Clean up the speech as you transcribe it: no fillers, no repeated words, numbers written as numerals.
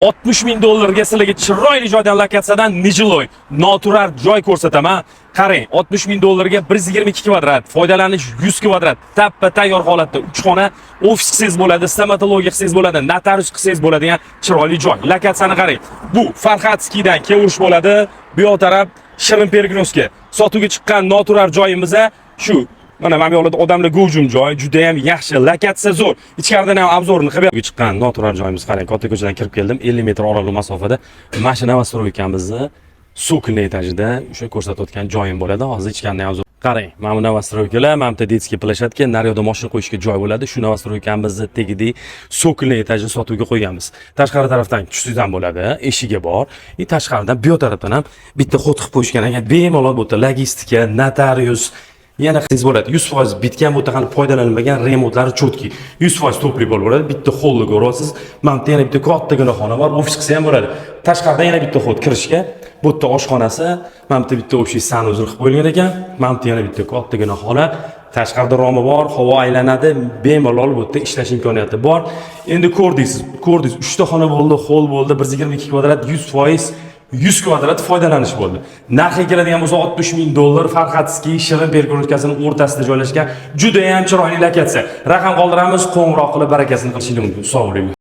60 ming dollarga sizlarga chiroyli joydan lokatsiyadan Nijiloy natural joy ko'rsataman. Qarang, 60 ming dollarga 122 kvadrat, foydalanish 100 kvadrat, tappa tayyor holatda 3 xona, ofis qilsangiz bo'ladi, stomatologiya qilsangiz bo'ladi, notarius qilsangiz bo'ladigan chiroyli joy. Lokatsiyani qarang. Bu Farxatskiydan Kevurish bo'ladi. Bu yoq taraf Shirin Pergnosga sotuvga chiqqan natural joyimiz shu. Mana bu yoqda odamlar g'ujum joy, juda ham yaxshi, lokatsiya zo'r. Ichkaridan ham obzorni qilib chiqqan natural joyimiz. Qarang, katta ko'chadan kirib keldim, 50 metr oraliq masofada mashina va stroykamizni so'kinli etajida o'sha ko'rsatayotgan joyim bo'ladi. Hozir ichkaridan ham qarang, mana bu novostroykalar, mana bu detskiy plashadka, naryoqda mashina qo'yishga joy bo'ladi. Shu novostroykamizni tegidek so'kinli etajni sotuvga qo'yganmiz. Tashqari tarafdan tushsidan bo'ladi, eshigi bor. Tashqaridan bu tarafdan ham bitta xod qilib qo'yishgan ekan. Bemalol bu yerda logistika, notarius yana qilsangiz bo'ladi. 100% bitgan bu yerda foydalanilmagan remontlari cho'tki. 100% to'pli bo'lib bo'ladi. Bitta holni ko'rasiz. Mana bu yana bitta kattagina xona bor, ofis qilsa ham bo'ladi. Tashqarida yana bitta xod kirishga, bu yerda oshxonasi, mana bu bitta общий sanuzel qilib qo'yilgan ekan. Mana bu yana bitta kattagina xona. Tashqarida romi bor, havo aylanadi, bemalol bu yerda ishlash imkoniyati bor. Endi ko'rdingiz, 3 ta xona bo'ldi, hol bo'ldi, 122 kvadrat, 100% 100 kvadrat foydalanish bo'ldi. Narxiga keladigan bo'lsa 60 ming dollar Farxatskiy Shirin Pergnoskasining o'rtasida joylashgan juda ham chiroyli lokatsiya. Raqam qoldiramiz, qo'ng'iroq qilib barakasini qilishingiz mumkin. Sog' bo'ling.